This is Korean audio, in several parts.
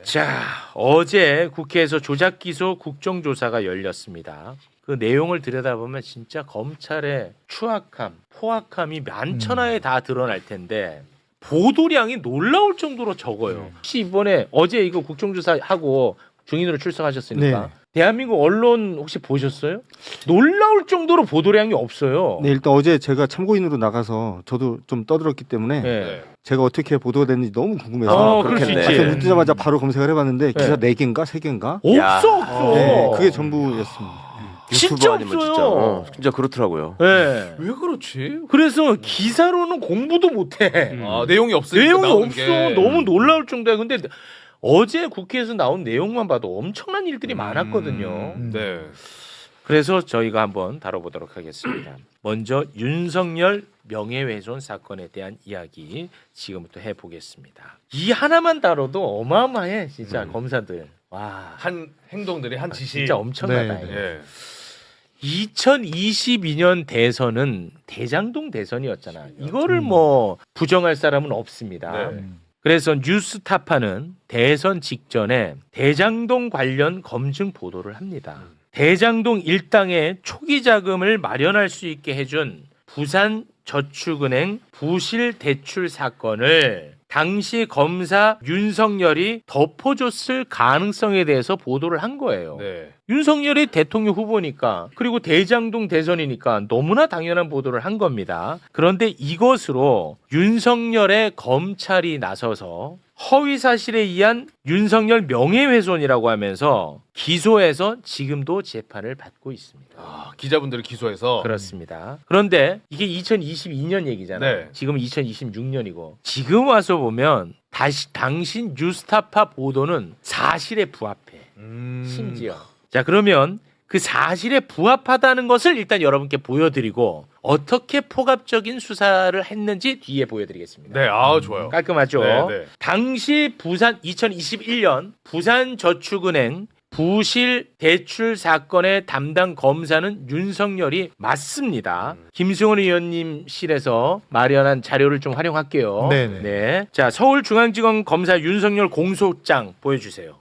자, 어제 국회에서 조작기소 국정조사가 열렸습니다. 그 내용을 들여다보면 진짜 검찰의 추악함, 포악함이 만천하에 다 드러날 텐데 보도량이 놀라울 정도로 적어요. 혹시 이번에 어제 이거 국정조사하고 증인으로 출석하셨으니까 네. 대한민국 언론 혹시 보셨어요? 놀라울 정도로 보도량이 없어요. 네, 일단 어제 제가 참고인으로 나가서 저도 좀 떠들었기 때문에 네. 제가 어떻게 보도가 됐는지 너무 궁금해서 그럴 수 그렇겠네. 있지. 아까 눈 뜨자마자 바로 검색을 해봤는데 기사 네. 4개인가 3개인가? 없어. 네, 그게 전부였습니다. 진짜 유튜브 아니면 없어요. 진짜, 진짜 그렇더라고요. 네. 왜 그렇지? 그래서 기사로는 공부도 못해. 아, 내용이 없으니까 내용이 나오는 없어. 게. 너무 놀라울 정도야. 근데 어제 국회에서 나온 내용만 봐도 엄청난 일들이 많았거든요. 네. 그래서 저희가 한번 다뤄보도록 하겠습니다. 먼저 윤석열 명예훼손 사건에 대한 이야기 지금부터 해보겠습니다. 이 하나만 다뤄도 어마어마해 진짜 검사들. 와, 한 행동들이 한 지시. 진짜 엄청나다. 네. 이거. 예. 2022년 대선은 대장동 대선이었잖아. 이거를 뭐 부정할 사람은 없습니다. 네. 그래서 뉴스타파는 대선 직전에 대장동 관련 검증 보도를 합니다. 대장동 일당의 초기 자금을 마련할 수 있게 해준 부산저축은행 부실 대출 사건을 당시 검사 윤석열이 덮어줬을 가능성에 대해서 보도를 한 거예요. 네. 윤석열이 대통령 후보니까 그리고 대장동 대선이니까 너무나 당연한 보도를 한 겁니다. 그런데 이것으로 윤석열의 검찰이 나서서 허위 사실에 의한 윤석열 명예훼손이라고 하면서 기소해서 지금도 재판을 받고 있습니다. 아, 기자분들을 기소해서. 그렇습니다. 그런데 이게 2022년 얘기잖아요. 네. 지금 2026년이고 지금 와서 보면 다시 당신 뉴스타파 보도는 사실에 부합해. 심지어. 자, 그러면 그 사실에 부합하다는 것을 일단 여러분께 보여드리고 어떻게 포괄적인 수사를 했는지 뒤에 보여드리겠습니다. 네, 아, 좋아요. 깔끔하죠? 네, 네. 당시 부산 2021년 부산저축은행 부실 대출 사건의 담당 검사는 윤석열이 맞습니다. 김승원 의원님실에서 마련한 자료를 좀 활용할게요. 네네. 네. 자, 서울중앙지검 검사 윤석열 공소장 보여주세요.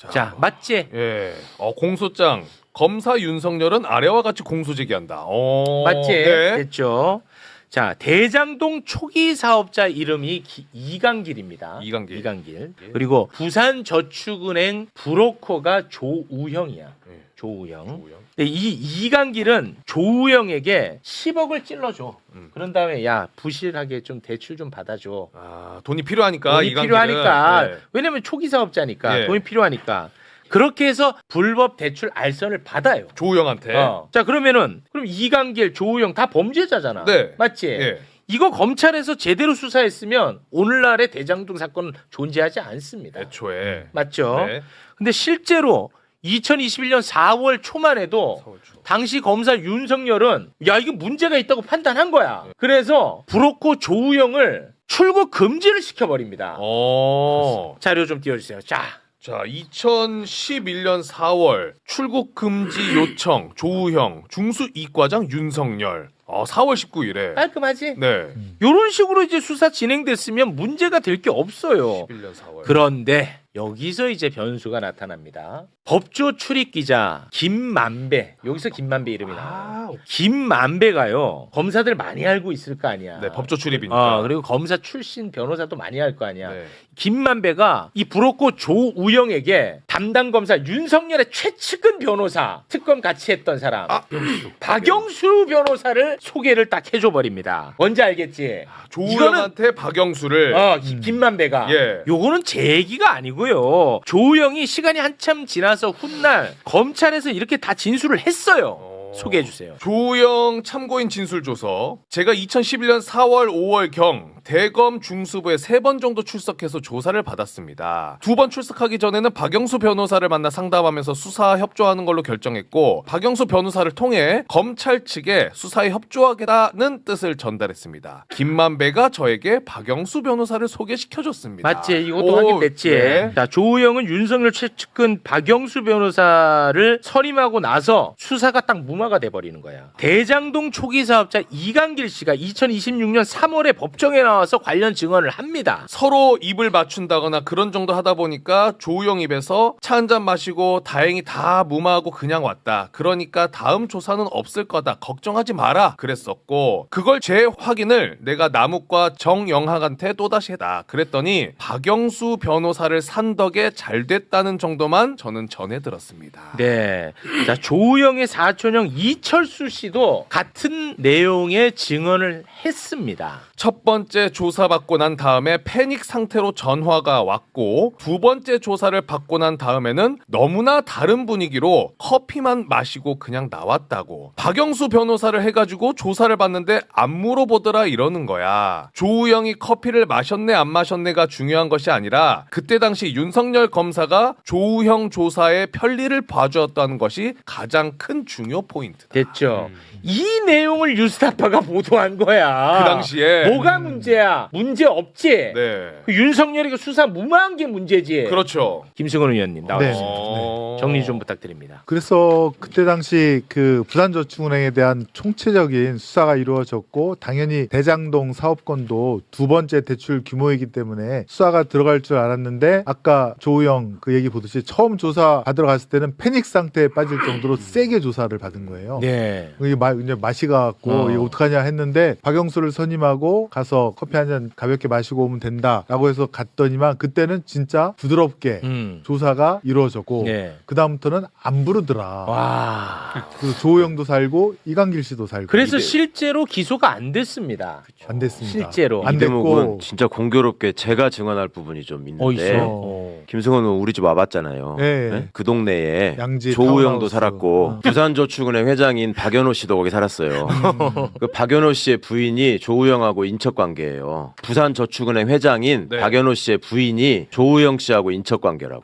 자, 맞지? 예. 공소장. 검사 윤석열은 아래와 같이 공소 제기한다. 맞지? 네. 됐죠. 자, 대장동 초기 사업자 이름이 이강길입니다. 이강길. 이강길. 그리고 부산저축은행 브로커가 조우형이야. 네. 조우형. 조우형. 근데 이 이강길은 조우형에게 10억을 찔러줘. 그런 다음에 야 부실하게 좀 대출 좀 받아줘. 아, 돈이 필요하니까. 돈이 이강길은. 필요하니까. 네. 왜냐면 초기 사업자니까 예. 돈이 필요하니까. 그렇게 해서 불법 대출 알선을 받아요. 조우영한테. 자, 그러면은 그럼 이강길, 조우영 다 범죄자잖아. 네. 맞지? 예. 이거 검찰에서 제대로 수사했으면 오늘날의 대장동 사건은 존재하지 않습니다. 애초에. 맞죠? 네. 근데 실제로 2021년 4월 초만 해도 당시 검사 윤석열은 야 이거 문제가 있다고 판단한 거야. 그래서 브로커 조우영을 출국 금지를 시켜버립니다. 자료 좀 띄워주세요. 자, 2011년 4월 출국 금지 요청 조우형 중수 이과장 윤석열. 4월 19일에. 깔끔하지? 네. 이런 식으로 이제 수사 진행됐으면 문제가 될 게 없어요. 11년 4월. 그런데 여기서 이제 변수가 나타납니다. 법조 출입 기자 김만배, 여기서 김만배 이름이 나와요. 김만배가요 검사들 많이 알고 있을 거 아니야. 네, 법조 출입이니까. 그리고 검사 출신 변호사도 많이 알 거 아니야. 네. 김만배가 이 브로커 조우영에게 담당 검사 윤석열의 최측근 변호사 특검 같이 했던 사람 박영수 변호사를 소개를 딱 해줘 버립니다. 뭔지 알겠지? 조우영한테 박영수를. 김만배가 예. 요거는 제 얘기가 아니고요. 조우영이 시간이 한참 지나서 훗날 검찰에서 이렇게 다 진술을 했어요. 소개해 주세요. 조우영 참고인 진술조서. 제가 2011년 4월 5월경 대검 중수부에 3번 정도 출석해서 조사를 받았습니다. 2번 출석하기 전에는 박영수 변호사를 만나 상담하면서 수사 협조하는 걸로 결정했고 박영수 변호사를 통해 검찰 측에 수사에 협조하겠다는 뜻을 전달했습니다. 김만배가 저에게 박영수 변호사를 소개시켜줬습니다. 맞지? 이것도 확인됐지? 네. 자, 조우영은 윤석열 최측근 박영수 변호사를 선임하고 나서 수사가 딱 무마 무마가 돼버리는 거야. 대장동 초기 사업자 이강길 씨가 2026년 3월에 법정에 나와서 관련 증언을 합니다. 서로 입을 맞춘다거나 그런 정도 하다 보니까 조우영 입에서 차 한잔 마시고 다행히 다 무마하고 그냥 왔다. 그러니까 다음 조사는 없을 거다. 걱정하지 마라. 그랬었고 그걸 재확인을 내가 남욱과 정영학한테 또다시 했다. 그랬더니 박영수 변호사를 산 덕에 잘 됐다는 정도만 저는 전해 들었습니다. 네. 자, 조우영의 사촌형 이철수 씨도 같은 내용의 증언을 했습니다. 첫 번째 조사받고 난 다음에 패닉 상태로 전화가 왔고 두 번째 조사를 받고 난 다음에는 너무나 다른 분위기로 커피만 마시고 그냥 나왔다고. 박영수 변호사를 해가지고 조사를 받는데 안 물어보더라 이러는 거야. 조우영이 커피를 마셨네 안 마셨네가 중요한 것이 아니라 그때 당시 윤석열 검사가 조우영 조사의 편리를 봐주었다는 것이 가장 큰 중요 포인트다. 됐죠. 이 내용을 뉴스타파가 보도한 거야. 그 당시에 뭐가 문제야? 문제 없지. 네. 그 윤석열이가 수사 무마한 게 문제지. 그렇죠. 김승원 의원님 나와주세요. 네. 정리 좀 부탁드립니다. 그래서 그때 당시 그 부산저축은행에 대한 총체적인 수사가 이루어졌고 당연히 대장동 사업건도 두 번째 대출 규모이기 때문에 수사가 들어갈 줄 알았는데 아까 조우영 그 얘기 보듯이 처음 조사 받으러 갔을 때는 패닉 상태에 빠질 정도로 세게 조사를 받은 거예요. 네. 이게 이제 맛이 가갖고 이거 어떡하냐 했는데 박영수를 선임하고 가서 커피 한 잔 가볍게 마시고 오면 된다라고 해서 갔더니만 그때는 진짜 부드럽게 조사가 이루어졌고 네. 그 다음부터는 안 부르더라. 와. 그래서 조우영도 살고 이강길 씨도 살고. 그래서 실제로 기소가 안 됐습니다. 안 됐습니다. 실제로. 안 이 대목은 됐고 진짜 공교롭게 제가 증언할 부분이 좀 있는데 있어. 김승원은 우리 집 와봤잖아요. 네. 네? 그 동네에 양지 조우영도 타운하우스. 살았고 부산저축은행 회장인 박연호 씨도 거기 살았어요. 그 박연호 씨의 부인이 조우영하고 인척 관계예요. 부산저축은행 회장인 네. 박연호 씨의 부인이 조우영 씨하고 인척 관계라고.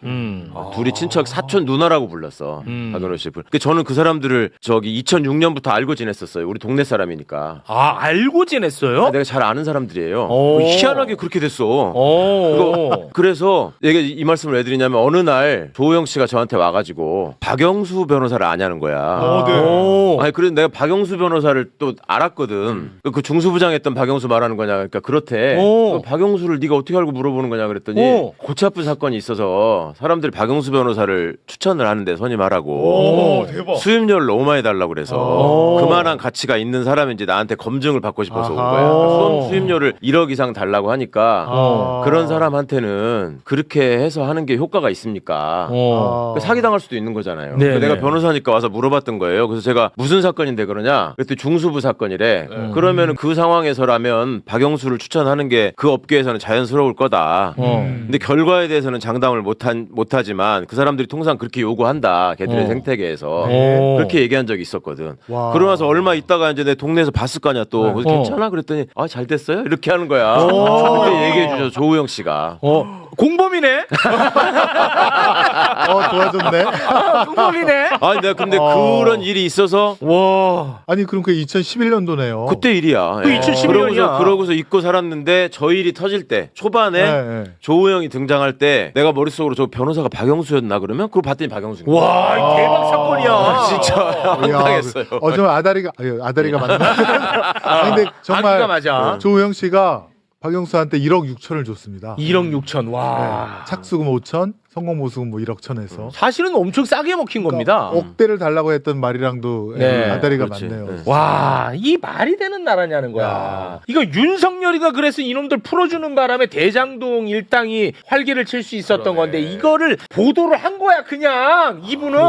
둘이 친척 사촌 누나라고 불렀어. 박연호 씨. 저는 그 사람들을 저기 2006년부터 알고 지냈었어요. 우리 동네 사람이니까. 아, 알고 지냈어요? 내가 잘 아는 사람들이에요. 오. 희한하게 그렇게 됐어. 오. 그래서 얘가 이 말씀을 왜 드리냐면 어느 날 조우영 씨가 저한테 와가지고 박영수 변호사를 아냐는 거야. 오. 아니 그래서 내가 박영수 변호사를 또 알았거든. 그 중수부장 했던 박영수 말하는 거냐. 그러니까 그렇대. 오. 박영수를 네가 어떻게 알고 물어보는 거냐 그랬더니 오. 골치 아픈 사건이 있어서 사람들이 박영수 변호사를 추천을 하는데 선임하라고. 오, 대박. 수임료를 너무 많이 달라고 그래서 오. 그만한 가치가 있는 사람인지 나한테 검증을 받고 싶어서 온 아하. 거야. 오. 수임료를 1억 이상 달라고 하니까 어. 그런 사람한테는 그렇게 해서 하는 게 효과가 있습니까? 어. 사기당할 수도 있는 거잖아요. 네, 그러니까 네. 내가 변호사니까 와서 물어봤던 거예요. 그래서 제가 무슨 사건인데 그러냐? 그랬더니 중수부 사건이래. 그러면 그 상황에서라면 박영수를 추천하는 게 그 업계에서는 자연스러울 거다. 근데 결과에 대해서는 장담을 못하지만 그 사람들이 통상 그렇게 요구한다. 걔들의 생태계에서. 오. 그렇게 얘기한 적이 있었거든. 와. 그러면서 얼마 있다가 이제 내 동네에서 봤을 거 아니야 또. 그래서 괜찮아? 그랬더니 아, 잘 됐어요? 이렇게 하는 거야. 오. 그때 얘기해 주셔 조우영 씨가. 공범이네? 도와줬네. 공범이네? 아니 내가 근데 그런 일이 있어서 와. 아니 그럼 그게 2011년도네요. 그때 일이야. 그 2011 년이야. 그러고서 잊고 살았는데 저 일이 터질 때 초반에 네. 조우영이 등장할 때 내가 머릿속으로 저 변호사가 박영수였나 그러면 그걸 봤더니 박영수인 거야. 와, 대박 사건이야. 진짜 황당했어요. 좀 아다리가 맞나? 아니 근데 정말 아기가 맞아. 조우영 씨가 박영수한테 1억 6천을 줬습니다. 1억 6천. 와. 네. 착수금 5천, 성공보수금 뭐 1억 천에서. 사실은 엄청 싸게 먹힌 겁니다. 억대를 달라고 했던 말이랑도 네. 아다리가 그렇지. 맞네요. 네. 와, 이 말이 되는 나라냐는 거야. 이거 윤석열이가 그래서 이놈들 풀어주는 바람에 대장동 일당이 활기를 칠 수 있었던 건데 이거를 보도를 한 거야 그냥. 이분은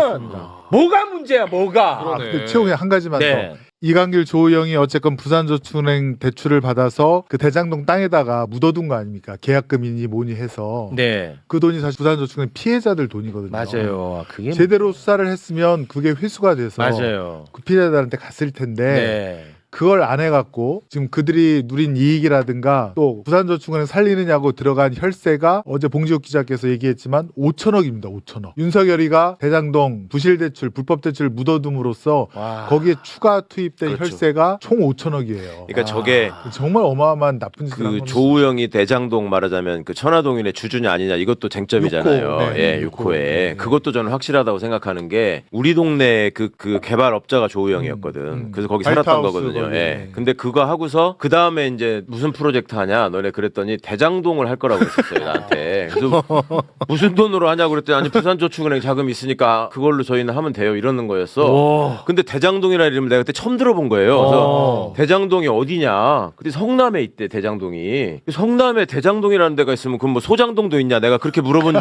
뭐가 문제야 뭐가. 근데 최후에 한 가지만 네. 더. 이강길 조우영이 어쨌건 부산저축은행 대출을 받아서 그 대장동 땅에다가 묻어둔 거 아닙니까? 계약금이니 뭐니 해서. 네. 그 돈이 사실 부산저축은행 피해자들 돈이거든요. 맞아요. 그게 제대로 수사를 했으면 그게 회수가 돼서 맞아요. 그 피해자들한테 갔을 텐데 네. 그걸 안 해갖고 지금 그들이 누린 이익이라든가 또 부산저축은행 살리느냐고 들어간 혈세가 어제 봉지욱 기자께서 얘기했지만 5천억입니다. 5천억. 윤석열이가 대장동 부실대출 불법대출 묻어둠으로써 와. 거기에 추가 투입된 그렇죠. 혈세가 총 5천억이에요. 그러니까 저게 정말 어마어마한 나쁜 짓을 한 그 겁니다. 조우영이 대장동 말하자면 그 천화동인의 주주냐 아니냐 이것도 쟁점이잖아요. 육호. 네, 예, 육호. 6호에 네. 그것도 저는 확실하다고 생각하는 게 우리 동네 그 개발업자가 조우영이었거든. 그래서 거기 살았던 화이트하우스 거거든요. 거기. 예. 네. 근데 그거 하고서 그 다음에 이제 무슨 프로젝트 하냐 너네 그랬더니 대장동을 할 거라고 그랬었어요 나한테. 그래서 무슨 돈으로 하냐고 그랬더니 아니 부산저축은행 자금 있으니까 그걸로 저희는 하면 돼요 이러는 거였어. 와. 근데 대장동이라는 이름을 내가 그때 처음 들어본 거예요. 그래서 대장동이 어디냐? 그때 성남에 있대 대장동이. 성남에 대장동이라는 데가 있으면 그럼 뭐 소장동도 있냐? 내가 그렇게 물어본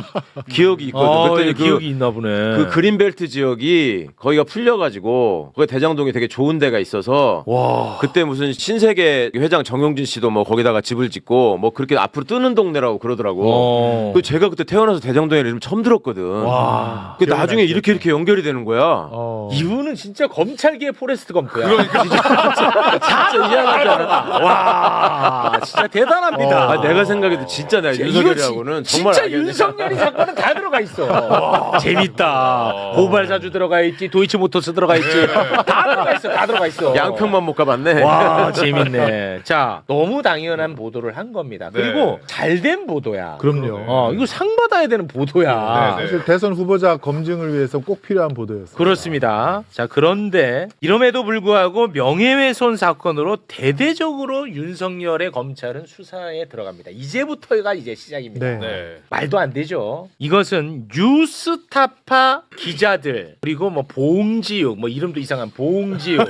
기억이 있거든. 그랬더니 기억이 있나 보네. 그 그린벨트 지역이 거기가 풀려가지고 거기 대장동이 되게 좋은 데가 있어서 와. 그때 무슨 신세계 회장 정용진 씨도 뭐 거기다가 집을 짓고 뭐 그렇게 앞으로 뜨는 동네라고 그러더라고. 그 제가 그때 태어나서 대장동이라는 이름 처음 들었거든. 와. 그 나중에 이렇게 연결이 되는 거야. 이분은 진짜 검찰계의 포레스트 검프야. 그러니까 진짜 이해하잖아. 와, 진짜 대단합니다. 아, 내가 생각해도 진짜 내가 윤석열이하고는 정말 진짜 알겠네. 윤석열이 사건은 다 들어가 있어. 재밌다. 고발사주 들어가 있지, 도이치모터스 들어가 있지, 다 들어가 있어, 다 들어가 있어. 양평만 못 가봤네. 와, 재밌네. 자, 너무 당연한 보도를 한 겁니다. 그리고 잘된 보도야. 그럼요. 이거 상 받아야 되는 보도야. 사실 대선 후보자 검증을 위해서 꼭 필요한 보도였어요. 그렇습니다. 자, 그런데 이럼에도 불구하고 명예훼손 사건으로 대대적으로 윤석열의 검찰은 수사에 들어갑니다. 이제부터가 이제 시작입니다. 네. 네. 말도 안 되죠. 이것은 뉴스타파 기자들 그리고 뭐 봉지욱 뭐 이름도 이상한 봉지욱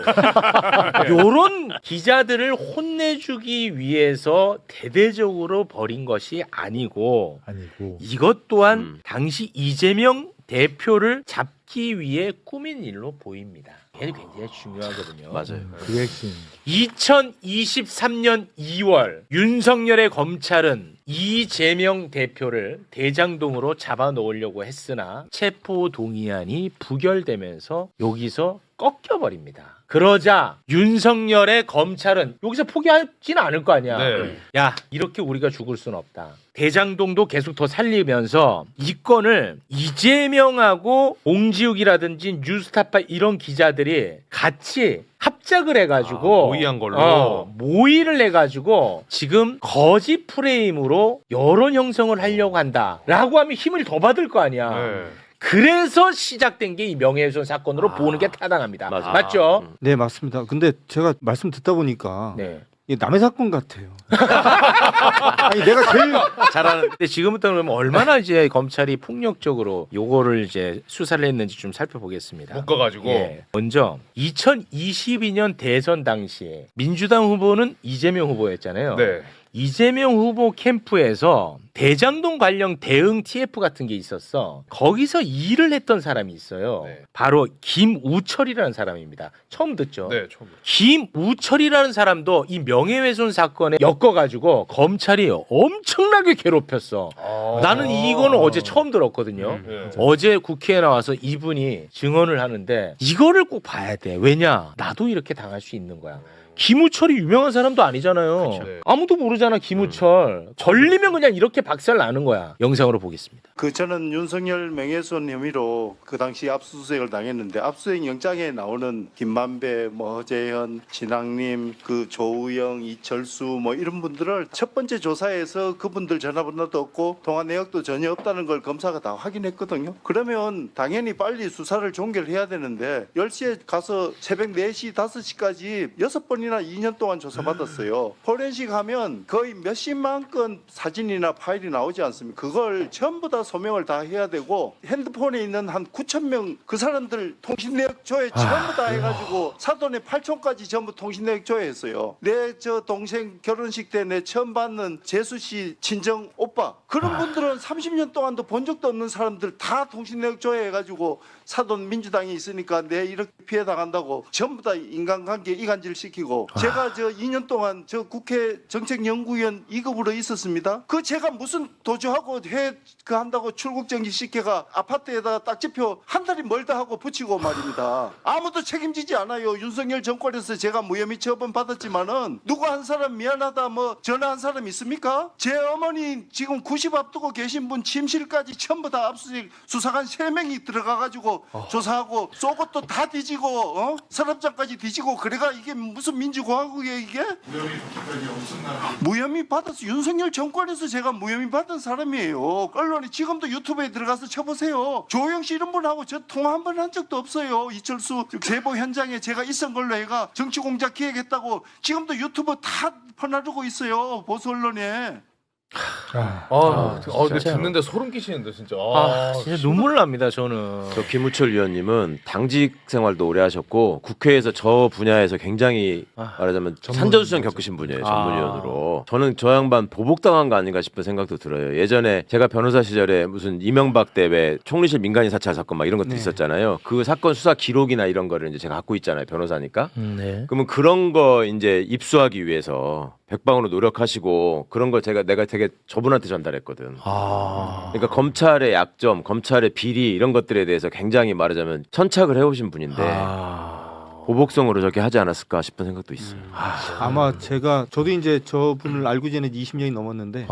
요런 기자들을 혼내주기 위해서 대대적으로 벌인 것이 아니고 이것 또한 당시 이재명 대표를 잡기 위해 꾸민 일로 보입니다. 이게 굉장히 중요하거든요. 맞아요. 그게 핵심. 2023년 2월 윤석열의 검찰은 이재명 대표를 대장동으로 잡아놓으려고 했으나 체포 동의안이 부결되면서 여기서 꺾여버립니다. 그러자 윤석열의 검찰은 여기서 포기하지는 않을 거 아니야. 네. 야, 이렇게 우리가 죽을 수는 없다. 대장동도 계속 더 살리면서 이 건을 이재명하고 봉지욱이라든지 뉴스타파 이런 기자들이 같이 합작을 해가지고 모의한 걸로 모의를 해가지고 지금 거짓 프레임으로 여론 형성을 하려고 한다라고 하면 힘을 더 받을 거 아니야. 네. 그래서 시작된 게 이 명예훼손 사건으로 보는 게 타당합니다. 맞아. 맞죠? 네, 맞습니다. 근데 제가 말씀 듣다 보니까 네. 이게 남의 사건 같아요. 아니 내가 제일 잘하는. 근데 지금부터 그러면 얼마나 이제 검찰이 폭력적으로 요거를 이제 수사를 했는지 좀 살펴보겠습니다. 묶어가지고. 예. 먼저 2022년 대선 당시에 민주당 후보는 이재명 후보였잖아요. 네. 이재명 후보 캠프에서 대장동 관련 대응 TF 같은 게 있었어. 거기서 일을 했던 사람이 있어요. 네. 바로 김우철이라는 사람입니다. 처음 듣죠? 네, 처음. 김우철이라는 사람도 이 명예훼손 사건에 엮어가지고 검찰이 엄청나게 괴롭혔어. 나는 이거는 어제 처음 들었거든요. 네. 어제 국회에 나와서 이분이 증언을 하는데 이거를 꼭 봐야 돼. 왜냐? 나도 이렇게 당할 수 있는 거야. 김우철이 유명한 사람도 아니잖아요. 네. 아무도 모르잖아, 김우철. 걸리면 그냥 이렇게 박살 나는 거야. 영상으로 보겠습니다. 저는 윤석열 명예훼손 혐의로 그 당시 압수수색을 당했는데 압수수색 영장에 나오는 김만배, 허재현, 진학림, 그 조우영, 이철수 뭐 이런 분들을 첫 번째 조사에서 그분들 전화번호도 없고 통화 내역도 전혀 없다는 걸 검사가 다 확인했거든요. 그러면 당연히 빨리 수사를 종결해야 되는데 10시에 가서 새벽 4시, 5시까지 6번이나 2년 동안 조사받았어요. 포렌식 하면 거의 몇십만 건 사진이나 파일이 나오지 않습니까? 그걸 전부 다 소명을 다 해야 되고 핸드폰에 있는 한 9,000명 그 사람들 통신내역 조회 전부 다 해가지고 사돈의 8촌까지 전부 통신내역 조회했어요. 내 저 동생 결혼식 때 내 처음 받는 재수 씨 친정 오빠 그런 분들은 30년 동안도 본 적도 없는 사람들 다 통신내역 조회해가지고 사돈 민주당이 있으니까 내 이렇게 피해 당한다고 전부 다 인간관계 이간질 시키고 있어요. 제가 저 2년 동안 저 국회 정책연구위원 2급으로 있었습니다. 그 제가 무슨 도주하고 그 한다고 출국 정지 시켜가 아파트에다가 딱지표 한 달이 멀다 하고 붙이고 말입니다. 아무도 책임지지 않아요. 윤석열 정권에서 제가 무혐의 처분 받았지만은 누구 한 사람 미안하다 뭐 전화한 사람 있습니까? 제 어머니 지금 90 앞두고 계신 분 침실까지 전부 다 압수수색 수사관 3명이 들어가가지고 조사하고 속옷도 다 뒤지고 서랍장까지 뒤지고 그래가 이게 무슨 민주공화국이에요 이게? 무혐의 받았어. 윤석열 정권에서 제가 무혐의 받은 사람이에요. 언론이 지금도 유튜브에 들어가서 쳐보세요. 조영 씨 이런 분하고 저 통화 한 번 한 적도 없어요. 이철수 제보 현장에 제가 있은 걸로 해가 정치공작 기획했다고 지금도 유튜브 다 퍼나르고 있어요. 보수 언론에. 이거 진짜. 듣는데 소름 끼치는데 진짜. 진짜 눈물 납니다 저는. 저 김우철 위원님은 당직 생활도 오래 하셨고 국회에서 저 분야에서 굉장히 말하자면 산전수전 겪으신 분이에요. 전문위원으로. 저는 저 양반 보복당한 거 아닌가 싶은 생각도 들어요. 예전에 제가 변호사 시절에 무슨 이명박 대회 총리실 민간인 사찰 사건 막 이런 것도 있었잖아요. 그 사건 수사 기록이나 이런 거를 이제 제가 갖고 있잖아요. 변호사니까. 네. 그러면 그런 거 이제 입수하기 위해서 백방으로 노력하시고 그런 걸 내가 되게 저분한테 전달했거든. 그러니까 검찰의 약점, 검찰의 비리 이런 것들에 대해서 굉장히 말하자면 천착을 해오신 분인데 보복성으로 저렇게 하지 않았을까 싶은 생각도 있어요. 아마 저도 이제 저분을 알고 지낸 20년이 넘었는데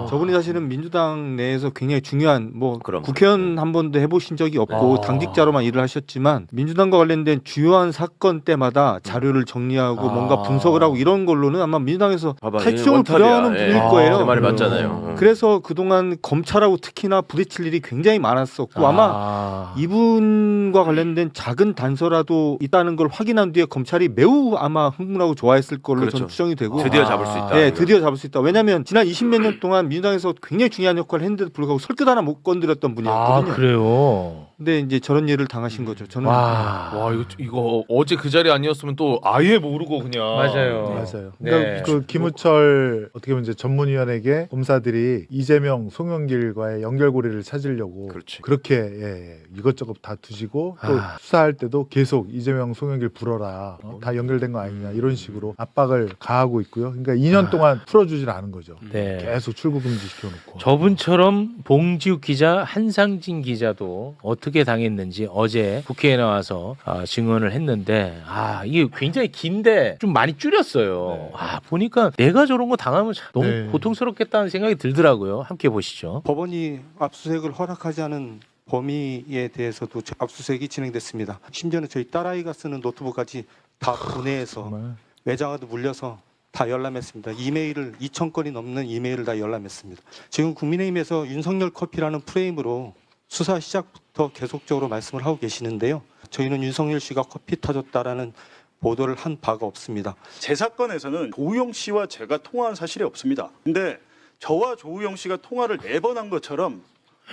저분이 사실은 민주당 내에서 굉장히 중요한 그럼. 국회의원 한 번도 해보신 적이 없고 당직자로만 일을 하셨지만 민주당과 관련된 주요한 사건 때마다 자료를 정리하고 뭔가 분석을 하고 이런 걸로는 아마 민주당에서 봐봐, 탈주형을 원탑이야. 부려하는 분일 제 거예요. 말이 맞잖아요. 그래서 그동안 검찰하고 특히나 부딪힐 일이 굉장히 많았었고 아마 이분과 관련된 작은 단서라도 있다는 걸 확인한 뒤에 검찰이 매우 아마 흥분하고 좋아했을 걸로 그렇죠. 저는 추정이 되고 드디어 잡을 수 있다. 네, 드디어 잡을 수 있다. 왜냐하면 지난 20몇 년 동안 민주당에서 굉장히 중요한 역할을 했는데도 불구하고 설득 하나 못 건드렸던 분이었거든요. 그래요. 근데 이제 저런 일을 당하신 거죠. 저는 와 이거 어제 그 자리 아니었으면 또 아예 모르고 그냥. 맞아요. 맞아요. 네. 그러니까 그 김우철 어떻게 보면 이제 전문위원에게 검사들이 이재명, 송영길과의 연결고리를 찾으려고 그렇지. 그렇게 이것저것 다 두시고 또 수사할 때도 계속 이재명, 송영길 불어라. 다 연결된 거 아니냐 이런 식으로 압박을 가하고 있고요. 그러니까 2년 동안 풀어주질 않은 거죠. 네. 계속 출국 금지 시켜놓고. 저분처럼 봉지욱 기자, 한상진 기자도 어떻게 당했는지 어제 국회에 나와서 증언을 했는데 이게 굉장히 긴데 좀 많이 줄였어요. 보니까 내가 저런 거 당하면 참 너무 네. 고통스럽겠다는 생각이 들더라고요. 함께 보시죠. 법원이 압수수색을 허락하지 않은 범위에 대해서도 압수수색이 진행됐습니다. 심지어는 저희 딸아이가 쓰는 노트북까지 다 분해해서 정말. 외장하드 물려서 다 열람했습니다. 이메일을 2,000건이 넘는 이메일을 다 열람했습니다. 지금 국민의힘에서 윤석열 커피라는 프레임으로 수사 시작부터 계속적으로 말씀을 하고 계시는데요. 저희는 윤석열 씨가 커피 타줬다라는 보도를 한 바가 없습니다. 제 사건에서는 조우영 씨와 제가 통화한 사실이 없습니다. 근데 저와 조우영 씨가 통화를 4번 한 것처럼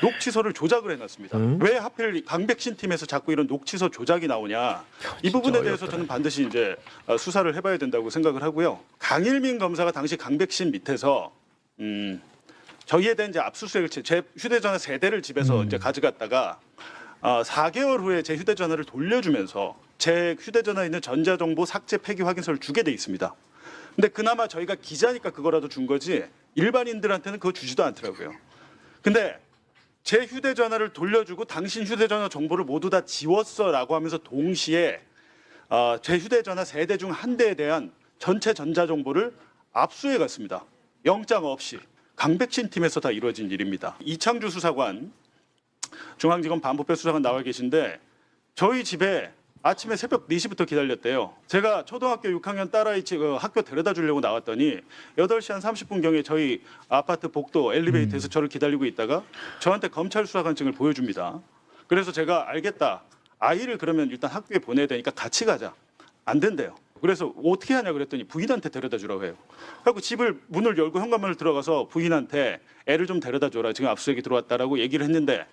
녹취서를 조작을 해놨습니다. 왜 하필 강백신 팀에서 자꾸 이런 녹취서 조작이 나오냐? 이 부분에 대해서 저는 반드시 이제 수사를 해봐야 된다고 생각을 하고요. 강일민 검사가 당시 강백신 밑에서 저희에 대한 이제 압수수색을 제 휴대전화 3대를 집에서 이제 가져갔다가 4개월 후에 제 휴대전화를 돌려주면서 제 휴대전화에 있는 전자정보 삭제 폐기 확인서를 주게 돼 있습니다. 근데 그나마 저희가 기자니까 그거라도 준 거지 일반인들한테는 그거 주지도 않더라고요. 근데 제 휴대전화를 돌려주고 당신 휴대전화 정보를 모두 다 지웠어라고 하면서 동시에 제 휴대전화 3대 중 1대에 대한 전체 전자정보를 압수해 갔습니다. 영장 없이. 강백신 팀에서 다 이루어진 일입니다. 이창주 수사관, 중앙지검 반부패 수사관 나와 계신데 저희 집에 아침에 새벽 4시부터 기다렸대요. 제가 초등학교 6학년 딸아이 학교 데려다 주려고 나왔더니 8시 한 30분경에 저희 아파트 복도 엘리베이터에서 저를 기다리고 있다가 저한테 검찰 수사관증을 보여줍니다. 그래서 제가 알겠다. 아이를 그러면 일단 학교에 보내야 되니까 같이 가자. 안 된대요. 그래서 어떻게 하냐 그랬더니 부인한테 데려다 주라고 해요. 그래서 집을 문을 열고 현관문을 들어가서 부인한테 애를 좀 데려다 줘라. 지금 압수수색이 들어왔다라고 얘기를 했는데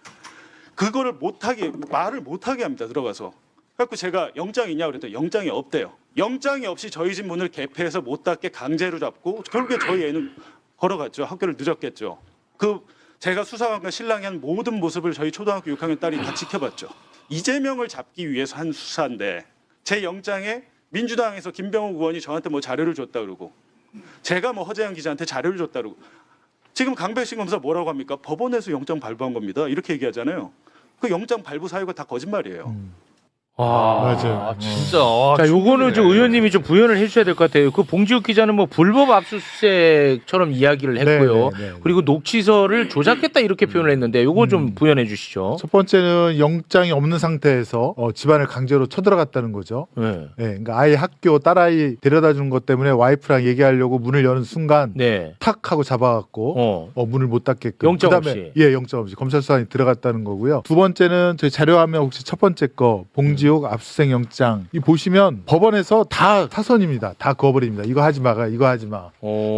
그거를 말을 못하게 합니다. 들어가서. 그래서 제가 영장이 있냐 그랬더니 영장이 없대요. 영장이 없이 저희 집 문을 개폐해서 못 닫게 강제로 잡고 결국에 저희 애는 걸어갔죠. 학교를 늦었겠죠. 제가 수사관과 신랑이 한 모든 모습을 저희 초등학교 6학년 딸이 다 지켜봤죠. 이재명을 잡기 위해서 한 수사인데 제 영장에 민주당에서 김병욱 의원이 저한테 뭐 자료를 줬다 그러고 제가 뭐 허재영 기자한테 자료를 줬다 그러고 지금 강백신 검사 뭐라고 합니까? 법원에서 영장 발부한 겁니다. 이렇게 얘기하잖아요. 그 영장 발부 사유가 다 거짓말이에요. 맞아요. 진짜. 자, 요거는 좀 의원님이 좀 부연을 해주셔야 될 것 같아요. 그 봉지욱 기자는 뭐 불법 압수수색처럼 이야기를 했고요. 네. 그리고 녹취서를 조작했다 이렇게 표현을 했는데 요거 좀 부연해 주시죠. 첫 번째는 영장이 없는 상태에서 집안을 강제로 쳐들어갔다는 거죠. 네. 네, 그러니까 아이 학교 딸아이 데려다 준 것 때문에 와이프랑 얘기하려고 문을 여는 순간 네. 탁 하고 잡아갖고 문을 못 닫게끔. 영장 그다음에 없이. 예, 영장 없이 검찰 수사관이 들어갔다는 거고요. 두 번째는 저희 자료화면 혹시 첫 번째 거 봉지욱 압수수색 영장 이 보시면 법원에서 다 사선입니다. 다 그어버립니다. 이거 하지 마가 이거 하지 마.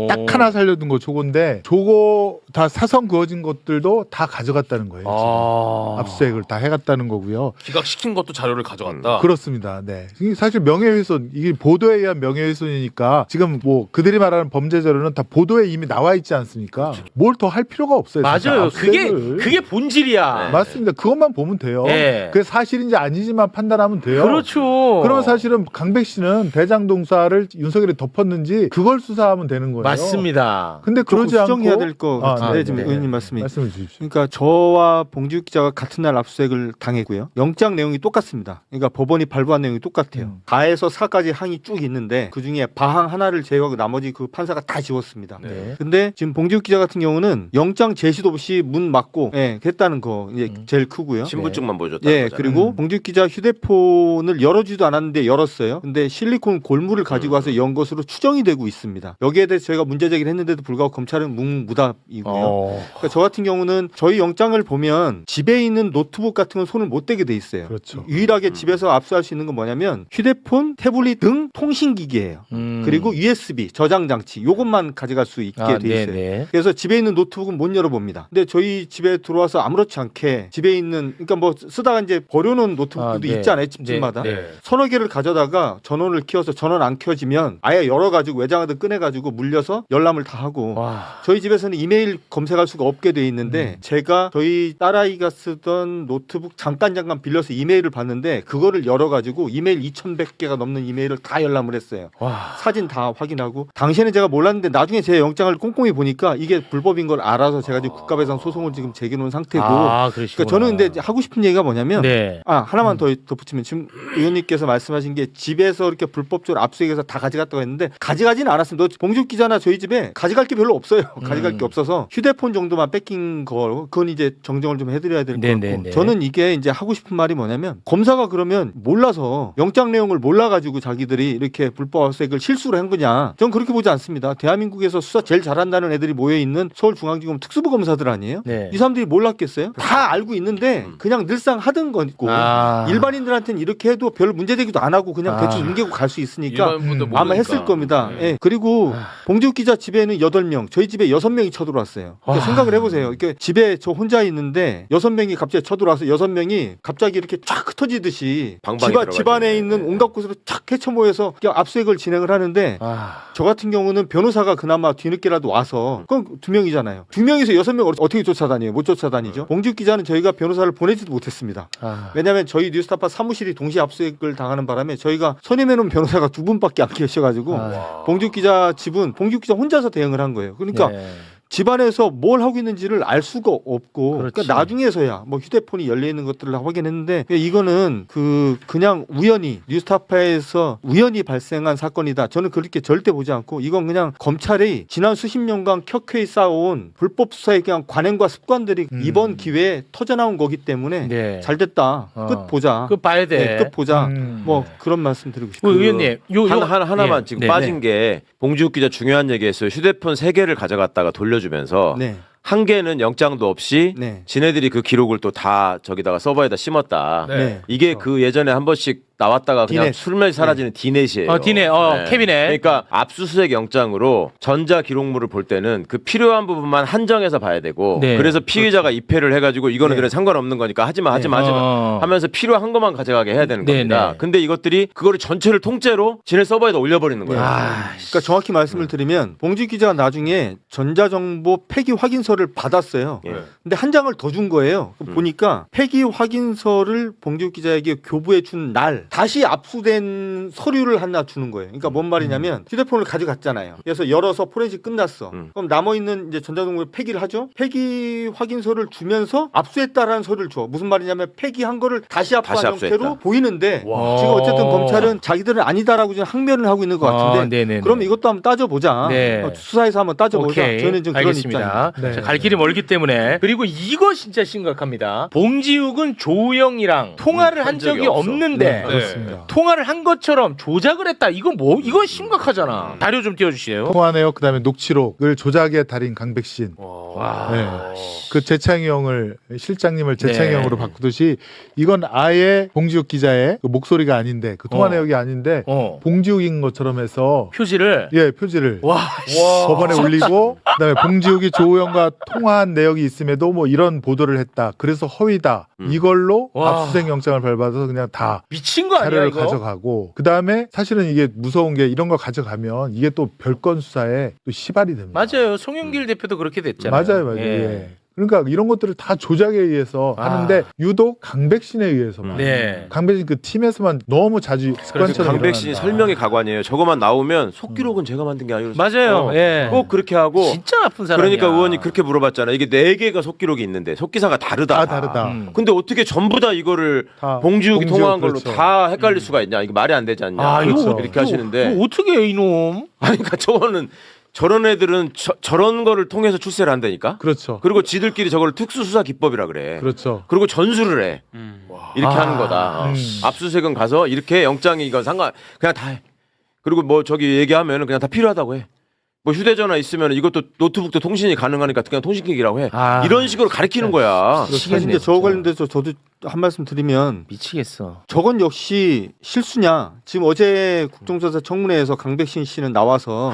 딱 하나 살려둔 거 조고인데 조고 다 사선 그어진 것들도 다 가져갔다는 거예요. 지금. 압수수색을 다 해갔다는 거고요. 기각시킨 것도 자료를 가져갔다. 그렇습니다. 네. 이게 사실 명예훼손 이게 보도에 의한 명예훼손이니까 지금 뭐 그들이 말하는 범죄 자료는 다 보도에 이미 나와 있지 않습니까? 뭘 더 할 필요가 없어요. 사실 맞아요. 압수수색을. 그게 본질이야. 맞습니다. 그것만 보면 돼요. 네. 그게 사실인지 아니지만 판단하면 돼요. 그렇죠. 그러면 사실은 강백 씨는 대장동 수사를 윤석열이 덮었는지 그걸 수사하면 되는 거예요. 맞습니다. 근데 그러지 않고 수정해야 될 것 같은데 지금 네. 의원님 말씀이. 말씀해 주십시오. 그러니까 저와 봉지욱 기자가 같은 날 압수수색을 당했고요. 영장 내용이 똑같습니다. 그러니까 법원이 발부한 내용이 똑같아요. 가에서 사까지 항이 쭉 있는데 그중에 바항 하나를 제외하고 나머지 그 판사가 다 지웠습니다. 네. 근데 지금 봉지욱 기자 같은 경우는 영장 제시도 없이 문 막고 했다는 거 이제 제일 크고요. 신분증만 보여줬다. 예, 그리고 봉지욱 기자 휴대폰을 열어주지도 않았는데 열었어요. 근데 실리콘 골무를 가지고 와서 연 것으로 추정이 되고 있습니다. 여기에 대해서 저희가 문제 제기를 했는데도 불구하고 검찰은 묵묵무답이고요. 그러니까 저 같은 경우는 저희 영장을 보면 집에 있는 노트북 같은 건 손을 못 대게 돼 있어요. 그렇죠. 유일하게 집에서 압수할 수 있는 건 뭐냐면 휴대폰, 태블릿 등 통신기기예요. 그리고 USB 저장 장치 요것만 가져갈 수 있게 돼 있어요. 네네. 그래서 집에 있는 노트북은 못 열어봅니다. 근데 저희 집에 들어와서 아무렇지 않게 집에 있는 그러니까 뭐 쓰다가 이제 버려놓은 노트북도 네. 있잖아요. 집집마다. 네. 서너 개를 가져다가 전원을 켜서 전원 안 켜지면 아예 열어가지고 외장하드 꺼내가지고 물려서 열람을 다 하고 와. 저희 집에서는 이메일 검색할 수가 없게 돼 있는데 제가 저희 딸아이가 쓰던 노트북 잠깐 빌려서 이메일을 봤는데 그거를 열어가지고 이메일 2,100개가 넘는 이메일을 다 열람을 했어요. 와. 사진 다 확인하고 당시에는 제가 몰랐는데 나중에 제 영장을 꼼꼼히 보니까 이게 불법인 걸 알아서 제가 지금 국가배상 소송을 지금 제기해놓은 상태고 그러시구나. 그러니까 저는 근데 하고 싶은 얘기가 뭐냐면 네. 하나만 더 덧붙이면 지금 의원님께서 말씀하신 게 집에서 이렇게 불법적으로 압수해서 다 가져갔다고 했는데 가져가지는 않았습니다. 봉지욱 기자나 저희 집에 가져갈 게 별로 없어요. 가져갈 게 없어서 휴대폰 정도만 뺏긴 거 그건 이제 정정을 좀 해드려야 될 것 같고 저는 이게 이제 하고 싶은 말이 뭐냐면 검사가 그러면 몰라서 영장 내용을 몰라가지고 자기들이 이렇게 불법 압수색을 실수로 한 거냐 전 그렇게 보지 않습니다. 대한민국에서 수사 제일 잘한다는 애들이 모여있는 서울중앙지검 특수부 검사들 아니에요? 네. 이 사람들이 몰랐겠어요? 다 알고 있는데 그냥 늘상 하던 거고 일반인들한테는 이렇게 해도 별 문제되기도 안 하고 그냥 대충 뭉개고 갈 수 있으니까 일반분들 아마 모르니까. 했을 겁니다. 예. 그리고 봉지욱 기자 집에는 8명, 저희 집에 6명이 쳐들어왔어요. 그러니까 생각을 해보세요. 이렇게 집에 저 혼자 있는데 6명이 갑자기 쳐들어와서 6명이 갑자기 이렇게 쫙 흩어지듯이 방방이 집안에 있는 온갖 곳으로 쫙 헤쳐 모여서 압수색을 진행을 하는데 저 같은 경우는 변호사가 그나마 뒤늦게라도 와서 그건 2명이잖아요. 2명에서 6명 어떻게 쫓아다녀요? 못 쫓아다니죠. 봉지욱 기자는 저희가 변호사를 보내지도 못했습니다. 왜냐하면 저희 뉴스타파 사무실이 동시 압수색을 당하는 바람에 저희가 선임해놓은 변호사가 2분밖에 안 계셔가지고 봉지욱 기자 집은 봉지욱 기자 혼자서 대응을 한 거예요. 그러니까 집안에서 뭘 하고 있는지를 알 수가 없고 그러니까 나중에서야 뭐 휴대폰이 열려 있는 것들을 확인했는데 이거는 그냥 우연히 뉴스타파에서 우연히 발생한 사건이다. 저는 그렇게 절대 보지 않고 이건 그냥 검찰이 지난 수십 년간 켜켜이 쌓아온 불법 수사에 대한 관행과 습관들이 이번 기회에 터져나온 거기 때문에 잘 됐다. 끝 보자. 끝 봐야 돼. 네, 끝 보자. 뭐 그런 말씀 드리고 싶어요. 의원님 하나만 지금 빠진 게 봉지욱 기자 중요한 얘기했어요. 휴대폰 3개를 가져갔다가 돌려주면서 한 개는 영장도 없이 지네들이 그 기록을 또 다 저기다가 서버에다 심었다. 이게 그 예전에 한 번씩 나왔다가 그냥 술면이 사라지는 디넷이에요. 디넷, 캐비넷. 그러니까 압수수색 영장으로 전자 기록물을 볼 때는 그 필요한 부분만 한정해서 봐야 되고 그래서 피의자가 입회를 해가지고 이거는 그래 상관없는 거니까 하지마 하면서 필요한 것만 가져가게 해야 되는 겁니다. 근데 이것들이 그거를 전체를 통째로 지네 서버에다 올려버리는 거예요. 그러니까 정확히 말씀을 드리면 봉지욱 기자가 나중에 전자정보 폐기 확인서를 받았어요. 근데 한 장을 더 준 거예요. 보니까 폐기 확인서를 봉지욱 기자에게 교부해 준 날 다시 압수된 서류를 하나 주는 거예요. 그러니까 뭔 말이냐면 휴대폰을 가져갔잖아요. 그래서 열어서 포렌식 끝났어. 그럼 남아 있는 이제 전자동물 폐기를 하죠. 폐기 확인서를 주면서 압수했다라는 서류를 줘. 무슨 말이냐면 폐기한 거를 다시 압수한 압수했다. 형태로 보이는데 와. 지금 어쨌든 검찰은 자기들은 아니다라고 지금 항변을 하고 있는 것 같은데 네네네. 그럼 이것도 한번 따져보자. 네. 수사에서 한번 따져보자. 오케이. 저는 좀 그런 알겠습니다. 입장입니다. 네. 자, 갈 길이 멀기 때문에 그리고 이거 진짜 심각합니다. 봉지욱은 조우영이랑 통화를 한 적이 없어. 없는데 네. 그렇습니다. 통화를 한 것처럼 조작을 했다. 이건 뭐 이건 심각하잖아. 자료 좀 띄워주세요. 통화 내역 그다음에 녹취록을 조작의 달인 강백신. 와. 네. 그 재창형을 실장님을 재창형으로 네. 바꾸듯이 이건 아예 봉지욱 기자의 그 목소리가 아닌데 그 통화 내역이 아닌데 봉지욱인 것처럼 해서 표지를 표지를 와. 법원에 올리고 그다음에 봉지욱이 조우영과 통화한 내역이 있음에도 뭐 이런 보도를 했다. 그래서 허위다. 이걸로 와. 압수수색 영장을 밟아서 그냥 다 미친 거 아니야 자료를 이거? 가져가고 그다음에 사실은 이게 무서운 게 이런 거 가져가면 이게 또 별건 수사에 또 시발이 됩니다. 맞아요. 송영길 대표도 그렇게 됐잖아요. 맞아요. 예. 예. 그러니까 이런 것들을 다 조작에 의해서 아. 하는데 유독 강백신에 의해서만 네. 강백신 그 팀에서만 너무 자주 습관처럼 강백신이 일어난다. 설명이 가관이에요. 저거만 나오면 속기록은 제가 만든 게 아니라 맞아요. 예. 꼭 그렇게 하고 진짜 나쁜 사람이야. 그러니까 의원이 그렇게 물어봤잖아요. 이게 4개가 속기록이 있는데 속기사가 다르다. 다 다르다. 근데 어떻게 전부 다 이거를 다 봉지욱이 봉지욱, 통화한 걸로 그렇죠. 다 헷갈릴 수가 있냐? 이거 말이 안 되지 않냐? 아, 이거 그렇죠. 이렇게 하시는데 이거 어떻게 해, 이놈? 아니 그러니까 저거는 저런 애들은 저런 거를 통해서 출세를 한다니까. 그렇죠. 그리고 지들끼리 저걸 특수수사 기법이라 그래. 그렇죠. 그리고 전수를 해. 이렇게 아. 하는 거다. 압수수색은 가서 이렇게 영장이 이건 상관 그냥 다 해. 그리고 뭐 저기 얘기하면은 그냥 다 필요하다고 해. 뭐 휴대전화 있으면 이것도 노트북도 통신이 가능하니까 그냥 통신기기라고 해. 아. 이런 식으로 가리키는 거야. 사실 이제 저 관련돼서 저도 한 말씀 드리면 미치겠어. 저건 역시 실수냐? 지금 어제 국정조사 청문회에서 강백신 씨는 나와서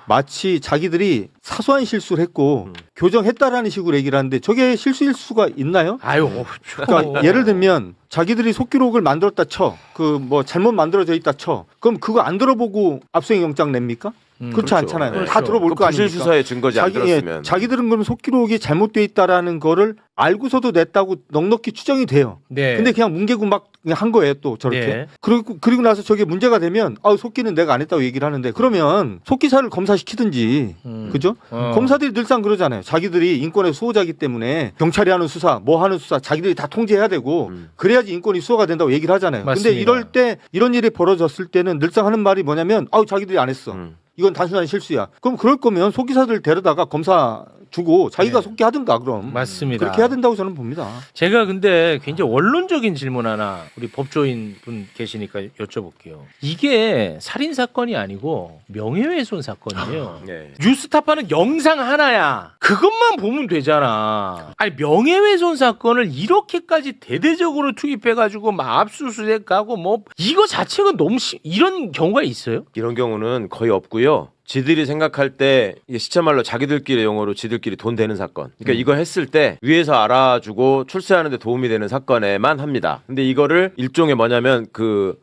마치 자기들이 사소한 실수를 했고 교정했다라는 식으로 얘기를 하는데 저게 실수일 수가 있나요? 아유. 그러니까 예를 들면 자기들이 속기록을 만들었다 쳐. 그 뭐 잘못 만들어져 있다 쳐. 그럼 그거 안 들어보고 압수수색 영장 냅니까? 그렇지 그렇죠. 않잖아요. 네. 다 들어볼 거 아닙니까? 부실 수사의 증거지 안 들었으면. 자기들은 그럼 속기록이 잘못돼 있다라는 거를 알고서도 냈다고 넉넉히 추정이 돼요. 네. 근데 그냥 뭉개고 막 그냥 한 거예요 또 저렇게. 네. 그리고 나서 저게 문제가 되면 속기는 내가 안 했다고 얘기를 하는데 그러면 속기사를 검사시키든지 그죠? 검사들이 늘상 그러잖아요. 자기들이 인권의 수호자이기 때문에 경찰이 하는 수사 뭐 하는 수사 자기들이 다 통제해야 되고 그래야지 인권이 수호가 된다고 얘기를 하잖아요. 맞습니다. 근데 이럴 때 이런 일이 벌어졌을 때는 늘상 하는 말이 뭐냐면 자기들이 안 했어. 이건 단순한 실수야. 그럼 그럴 거면 속기사들 데려다가 검사 주고 자기가 속기하든가 그럼. 맞습니다. 그렇게 해야 된다고 저는 봅니다. 제가 근데 굉장히 원론적인 질문 하나 우리 법조인 분 계시니까 여쭤볼게요. 이게 살인 사건이 아니고 명예훼손 사건이에요. 네. 뉴스타파는 영상 하나야. 그것만 보면 되잖아. 아니 명예훼손 사건을 이렇게까지 대대적으로 투입해가지고 막 압수수색하고 뭐 이거 자체가 너무 이런 경우가 있어요? 이런 경우는 거의 없고요. 지들이 생각할 때 이게 시체말로 자기들끼리 용어로 지들끼리 돈 되는 사건. 그러니까 이거 했을 때 위에서 알아주고 출세하는 데 도움이 되는 사건에만 합니다. 근데 이거를 일종의 뭐냐면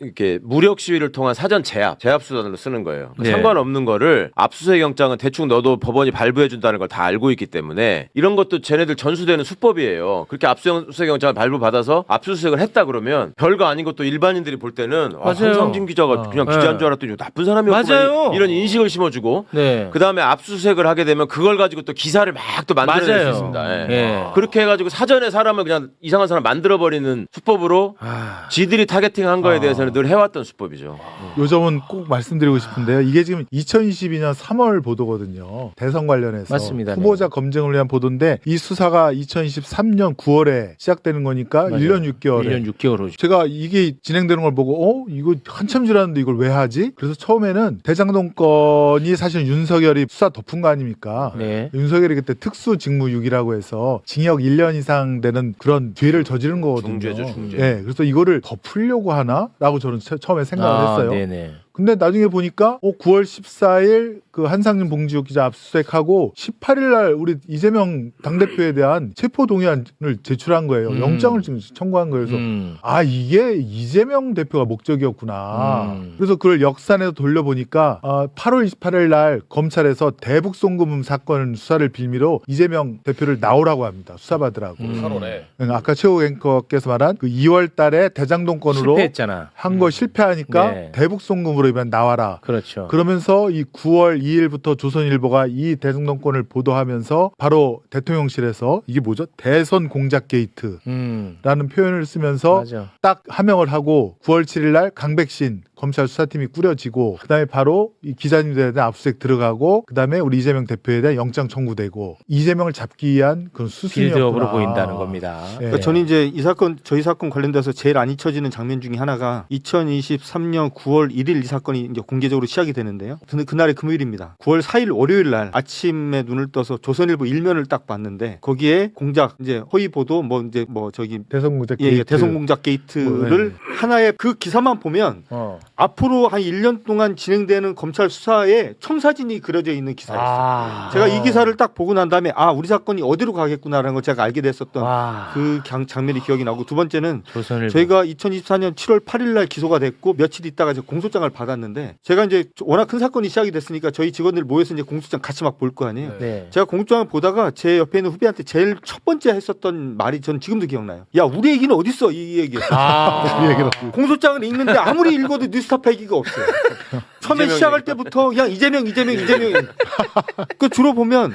이렇게 무력 시위를 통한 사전 제압 수단으로 쓰는 거예요. 네. 상관없는 거를 압수수색 영장은 대충 넣어도 법원이 발부해 준다는 걸 다 알고 있기 때문에 이런 것도 쟤네들 전수되는 수법이에요. 그렇게 압수수색 영장을 발부받아서 압수수색을 했다 그러면 별거 아닌 것도 일반인들이 볼 때는 맞아요. 한상진 기자가 그냥 기자인 줄 알았더니 나쁜 사람이었구나. 맞아요. 이런 인식을 심어주고 네. 그 다음에 압수수색을 하게 되면 그걸 가지고 또 기사를 막 또 만들어낼 맞아요. 수 있습니다. 예. 예. 그렇게 해가지고 사전에 사람을 그냥 이상한 사람 만들어버리는 수법으로 지들이 타겟팅한 거에 대해서는 늘 해왔던 수법이죠. 요 점은 꼭 말씀드리고 싶은데요. 이게 지금 2022년 3월 보도거든요. 대선 관련해서 맞습니다. 후보자 검증을 위한 보도인데 이 수사가 2023년 9월에 시작되는 거니까 맞아요. 1년 6개월에 1년 6개월로. 제가 이게 진행되는 걸 보고 이거 한참 지났는데 이걸 왜 하지? 그래서 처음에는 대장동 건이 사실 윤석열이 수사 덮은 거 아닙니까? 네. 윤석열이 그때 특수직무유기라고 해서 징역 1년 이상 되는 그런 죄를 저지른 거거든요. 중죄죠, 중죄. 예, 그래서 이거를 덮으려고 하나라고 저는 처음에 생각을 했어요. 네네. 근데 나중에 보니까 9월 14일 그 한상윤 봉지욱 기자 압수수색하고 18일 날 우리 이재명 당대표에 대한 체포 동의안을 제출한 거예요. 영장을 지금 청구한 거예요. 그래서 아 이게 이재명 대표가 목적이었구나. 그래서 그걸 역산해서 돌려보니까 8월 28일 날 검찰에서 대북 송금 사건 수사를 빌미로 이재명 대표를 나오라고 합니다. 수사받으라고. 8월에. 아까 최호 앵커께서 말한 그 2월 달에 대장동 건으로 실패했잖아. 한 거 실패하니까 네. 대북 송금으로 이번 나와라. 그렇죠. 그러면서 이 9월 2일부터 조선일보가 이 대장동 건을 보도하면서 바로 대통령실에서 이게 뭐죠? 대선 공작 게이트라는 표현을 쓰면서 맞아. 딱 하명을 하고 9월 7일 날 강백신 검찰 수사팀이 꾸려지고 그다음에 바로 이 기자님들에 대한 압수수색 들어가고 그다음에 우리 이재명 대표에 대한 영장 청구되고 이재명을 잡기 위한 그런 수순이었구나. 빌드업으로 보인다는 겁니다. 예. 그러니까 저는 이제 이 사건 저희 사건 관련돼서 제일 안 잊혀지는 장면 중에 하나가 2023년 9월 1일 이 사건이 이제 공개적으로 시작이 되는데요. 근데 그날이 금요일입니다. 9월 4일 월요일 날 아침에 눈을 떠서 조선일보 일면을 딱 봤는데 거기에 공작 이제 허위 보도 저기 대선 공작 게이트. 대선 공작 게이트를 하나의 그 기사만 보면 앞으로 한 1년 동안 진행되는 검찰 수사에 청사진이 그려져 있는 기사였어요. 제가 이 기사를 딱 보고 난 다음에 우리 사건이 어디로 가겠구나라는 걸 제가 알게 됐었던 그 장면이 기억이 나고 두 번째는 조선일보. 저희가 2024년 7월 8일 날 기소가 됐고 며칠 있다가 이제 공소장을 받았는데 제가 이제 워낙 큰 사건이 시작이 됐으니까 저희 직원들 모여서 이제 공소장 같이 막 볼 거 아니에요. 네. 제가 공소장을 보다가 제 옆에 있는 후배한테 제일 첫 번째 했었던 말이 전 지금도 기억나요. 야 우리 얘기는 어딨어 이 얘기. 공소장을 읽는데 아무리 읽어도 뉴스타파 얘기가 없어요. 처음에 시작할 때부터 그냥 이재명. 그 주로 보면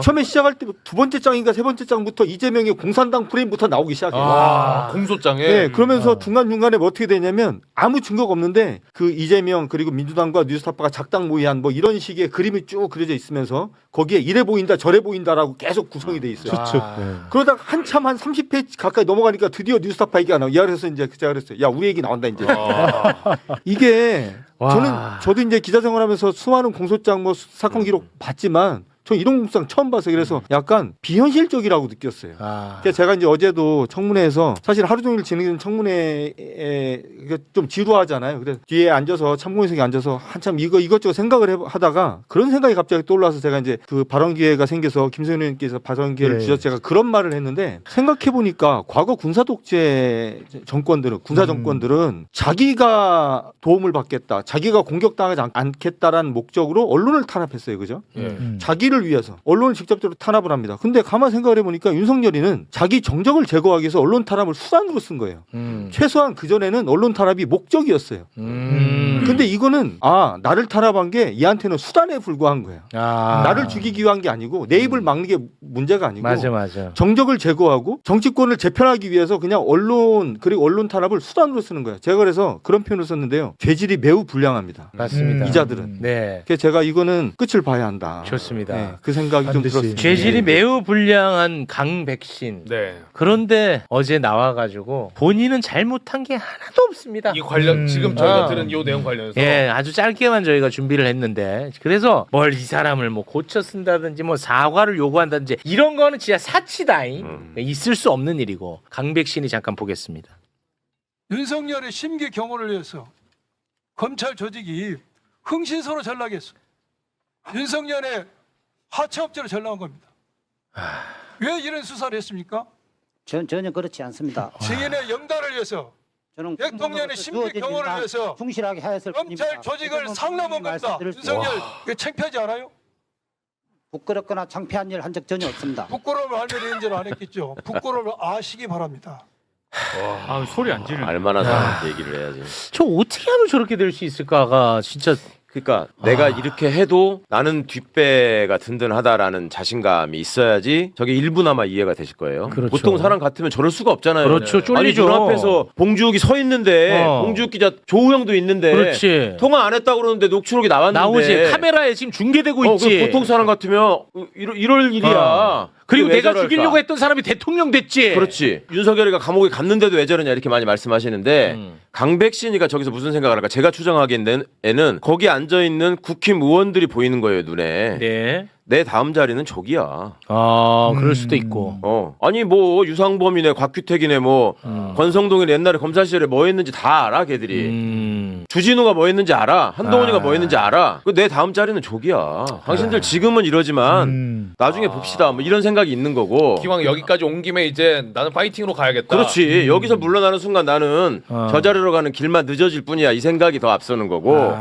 처음에 시작할 때 두 번째 장인가 세 번째 장부터 이재명의 공산당 프레임부터 나오기 시작해요. 공소장에. 네, 그러면서 중간중간에 뭐 어떻게 되냐면 아무 증거가 없는데 그 이재명 그리고 민주당과 뉴스타파가 작당 모의한 뭐 이런 식의 그림이 쭉 그려져 있으면서 거기에 이래 보인다 저래 보인다라고 계속 구성이 돼 있어요. 추측. 그러다가 한참 한 30페이지 가까이 넘어가니까 드디어 뉴스타파 얘기가 나와. 그래서 이제 제가 그랬어요. 야 우리 얘기 나온다 이제. 이게 저도 이제 기자 생활하면서 수많은 공소장 뭐 사건 기록 봤지만 저 이런 공소장 처음 봐서 그래서 약간 비현실적이라고 느꼈어요. 그래서 제가 이제 어제도 청문회에서 사실 하루 종일 진행되는 청문회에 좀 지루하잖아요. 그래서 뒤에 앉아서 참고인석에 앉아서 한참 이것저것 생각을 하다가 그런 생각이 갑자기 떠올라서 제가 이제 그 발언 기회가 생겨서 김성현 의원께서 발언 기회를 주셔서 제가 그런 말을 했는데 생각해 보니까 과거 군사 독재 정권들은 군사 정권들은 자기가 도움을 받겠다, 자기가 공격당하지 않겠다라는 목적으로 언론을 탄압했어요, 그죠? 자기를 위해서 언론을 직접적으로 탄압을 합니다. 근데 가만 생각을 해보니까 윤석열이는 자기 정적을 제거하기 위해서 언론 탄압을 수단으로 쓴 거예요. 최소한 그전에는 언론 탄압이 목적이었어요. 근데 이거는 나를 탄압한 게 얘한테는 수단에 불과한 거예요. 나를 죽이기 위한 게 아니고 내 입을 막는 게 문제가 아니고 맞아. 정적을 제거하고 정치권을 재편하기 위해서 그냥 언론 그리고 언론 탄압을 수단으로 쓰는 거예요. 제가 그래서 그런 표현을 썼는데요. 죄질이 매우 불량합니다. 맞습니다. 이자들은. 네. 그래서 제가 이거는 끝을 봐야 한다. 좋습니다. 네, 그 생각이 좀 반드시. 들었습니다. 죄질이 매우 불량한 강백신. 네. 그런데 어제 나와가지고 본인은 잘못한 게 하나도 없습니다. 이 관련 지금 저희가 들은 이 내용 관련해서 예, 아주 짧게만 저희가 준비를 했는데 그래서 뭘 이 사람을 뭐 고쳐 쓴다든지 뭐 사과를 요구한다든지 이런 거는 진짜 사치다잉. 있을 수 없는 일이고 강백신이 잠깐 보겠습니다. 윤석열의 심기 경호를 위해서 검찰 조직이 흥신소로 전락했어. 윤석열의 하청업체로 전락한 겁니다. 왜 이런 수사를 했습니까? 전혀 그렇지 않습니다. 증인의 영달을 위해서 저는 대통령의 심기 경호를 위해서 충실하게 하였을 검찰 조직을 상납한 겁니다. 윤석열 이거 창피하지 않아요? 부끄럽거나 창피한 일 한 적 전혀 없습니다. 부끄러움을 알면 이런 줄 안 했겠죠. 부끄러움을 아시기 바랍니다. 소리 안 지르네. 알만한 사람한테 얘기를 해야지. 저 어떻게 하면 저렇게 될 수 있을까가 진짜 그러니까 내가 이렇게 해도 나는 뒷배가 든든하다라는 자신감이 있어야지 저게 일부나마 이해가 되실 거예요. 그렇죠. 보통 사람 같으면 저럴 수가 없잖아요. 그렇죠. 아니 쫄리죠. 눈앞에서 봉주욱이 서 있는데 봉주욱 기자 조우영도 있는데 그렇지. 통화 안 했다고 그러는데 녹취록이 나왔는데 나오지. 카메라에 지금 중계되고 있지. 보통 사람 같으면 이럴 일이야. 그리고 왜 내가 저럴까? 죽이려고 했던 사람이 대통령 됐지. 그렇지. 윤석열이가 감옥에 갔는데도 왜 저러냐 이렇게 많이 말씀하시는데 강백신이가 저기서 무슨 생각을 할까? 제가 추정하기에는 거기 앉아있는 국힘 의원들이 보이는 거예요, 눈에. 네. 내 다음 자리는 저기야. 그럴 수도 있고. 아니 뭐 유상범이네 곽규택이네 뭐 권성동이네 옛날에 검사 시절에 뭐 했는지 다 알아 걔들이. 주진우가 뭐 했는지 알아. 한동훈이가 뭐 했는지 알아. 내 다음 자리는 족이야. 당신들 지금은 이러지만 나중에 봅시다. 뭐 이런 생각이 있는 거고. 기왕 여기까지 온 김에 이제 나는 파이팅으로 가야겠다. 그렇지. 여기서 물러나는 순간 나는 저 자리로 가는 길만 늦어질 뿐이야. 이 생각이 더 앞서는 거고.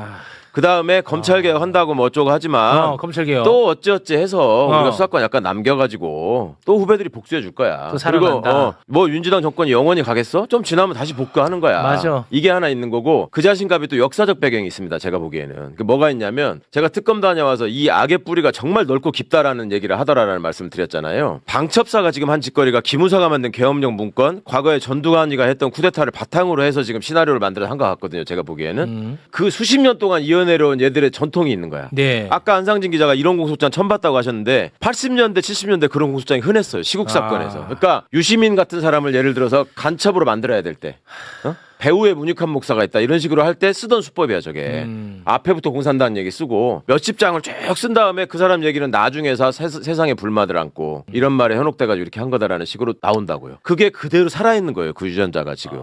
그 다음에 검찰개혁 한다고 뭐 어쩌고 하지만 검찰개혁. 또 어찌어찌 해서 우리가 수사권 약간 남겨가지고 또 후배들이 복수해 줄 거야. 또 살아난다. 그리고 뭐 윤지당 정권이 영원히 가겠어? 좀 지나면 다시 복구하는 거야. 맞아. 이게 하나 있는 거고 그 자신감이 또 역사적 배경이 있습니다. 제가 보기에는. 그 뭐가 있냐면 제가 특검 다녀와서 이 악의 뿌리가 정말 넓고 깊다라는 얘기를 하더라라는 말씀을 드렸잖아요. 방첩사가 지금 한 짓거리가 기무사가 만든 계엄령 문건, 과거에 전두환이가 했던 쿠데타를 바탕으로 해서 지금 시나리오를 만들어 한 것 같거든요. 제가 보기에는. 그 수십 년 동안 이어내려온 얘들의 전통이 있는 거야. 네. 아까 안상진 기자가 이런 공소장 처음 봤다고 하셨는데 80년대 70년대 그런 공소장이 흔했어요. 시국 사건에서. 그러니까 유시민 같은 사람을 예를 들어서 간첩으로 만들어야 될 때 배우의 문익환 목사가 있다 이런 식으로 할 때 쓰던 수법이야 저게. 앞에부터 공산당 얘기 쓰고 몇십 장을 쭉 쓴 다음에 그 사람 얘기는 나중에 세상에 불만을 안고 이런 말에 현혹돼가지고 이렇게 한 거다라는 식으로 나온다고요. 그게 그대로 살아있는 거예요. 그 유전자가 지금.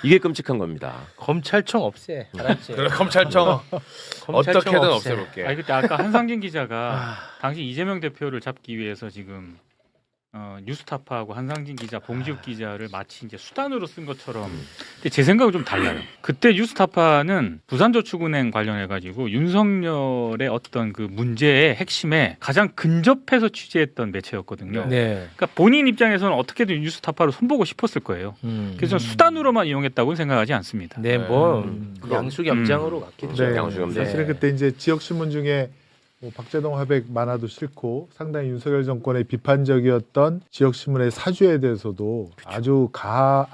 이게 끔찍한 겁니다. 검찰청 없애. 알았지? 그래, 검찰청 어떻게든 없애. 없애볼게. 아니 그때 아까 한상진 기자가 당시 이재명 대표를 잡기 위해서 지금 뉴스타파하고 한상진 기자, 봉지욱 기자를 마치 이제 수단으로 쓴 것처럼. 근데 제 생각은 좀 달라요. 그때 뉴스타파는 부산저축은행 관련해 가지고 윤석열의 어떤 그 문제의 핵심에 가장 근접해서 취재했던 매체였거든요. 네. 그러니까 본인 입장에서는 어떻게든 뉴스타파로 손보고 싶었을 거예요. 그래서 수단으로만 이용했다고는 생각하지 않습니다. 네, 뭐 양수겸장으로 갔겠죠. 네. 양수겸장. 사실은 그때 이제 지역 신문 중에 뭐 박재동 화백 만화도 싫고 상당히 윤석열 정권의 비판적이었던 지역 신문의 사주에 대해서도 아주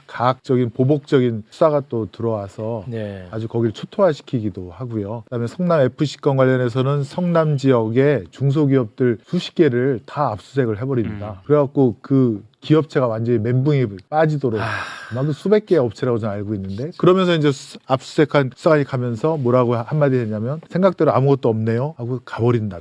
가학적인 보복적인 수사가 또 들어와서 네. 아주 거기를 초토화시키기도 하고요. 그다음에 성남 FC 건 관련해서는 성남 지역의 중소기업들 수십 개를 다 압수수색을 해버립니다. 그래갖고 그 기업체가 완전히 멘붕이 빠지도록 아마도 수백 개의 업체라고 저는 알고 있는데 그러면서 이제 압수수색한 수사관이 가면서 뭐라고 한마디 했냐면 생각대로 아무것도 없네요 하고 가버린다.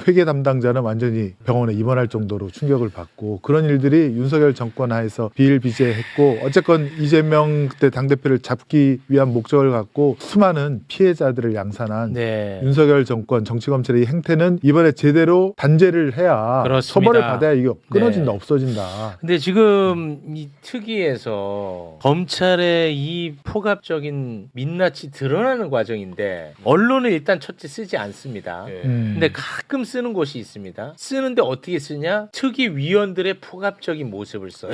회계 담당자는 완전히 병원에 입원할 정도로 충격을 받고 그런 일들이 윤석열 정권 하에서 비일비재했고 어쨌건 이재명 그때 당대표를 잡기 위한 목적을 갖고 수많은 피해자들을 양산한 네. 윤석열 정권 정치검찰의 이 행태는 이번에 제대로 단죄를 해야 그렇습니다. 처벌을 받아야 이게 끊어진다 네. 없어진다. 근데 지금 이 특위에서 검찰의 이 포갑적인 민낯이 드러나는 과정인데 언론은 일단 첫째 쓰지 않습니다. 근데 가끔 쓰는 곳이 있습니다. 쓰는데 어떻게 쓰냐? 특위위원들의 포갑적인 모습을 써요.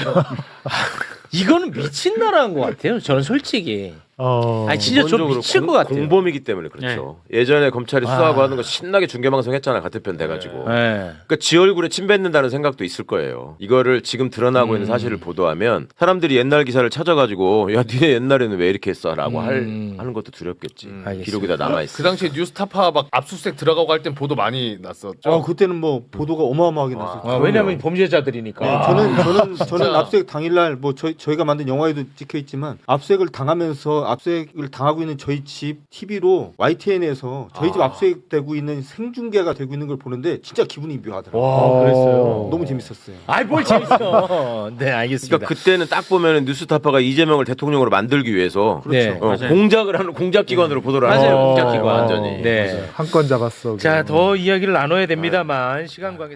이거는 미친 나라인 것 같아요. 저는 솔직히. 아니 진짜 좀 미칠 것 같아요. 공범이기 때문에 그렇죠. 예전에 검찰이 수사하고 하는 거 신나게 중계방송 했잖아. 같은 편 돼가지고. 그러니까 지 얼굴에 침 뱉는다는 생각도 있을 거예요. 이거를 지금 드러나고 있는 사실을 보도하면 사람들이 옛날 기사를 찾아가지고 야 니네 옛날에는 왜 이렇게 했어라고 하는 것도 두렵겠지. 기록이 다 남아있어. 그 당시에 뉴스타파 막 압수수색 들어가고 할 땐 보도 많이 났었죠. 그때는 뭐 보도가 어마어마하게 났었죠. 왜냐하면 범죄자들이니까. 저는 압수수색 당일날 뭐 저희가 만든 영화에도 찍혀 있지만 압수수색을 당하면서 압수수색을 당하고 있는 저희 집 TV로 YTN에서 저희 집 압수수색되고 있는 생중계가 되고 있는 걸 보는데 진짜 기분이 묘하더라고요. 와, 그랬어요. 너무 재밌었어요. 아이 뭘 재밌어. 네, 알겠습니다. 그러니까 그때는 딱 보면은 뉴스타파가 이재명을 대통령으로 만들기 위해서 네. 공작을 하는 공작기관으로 보도를 하죠. 맞아요. 공작기관 완전히. 네. 한 건 잡았어. 자, 더 이야기를 나눠야 됩니다만 시간 관계상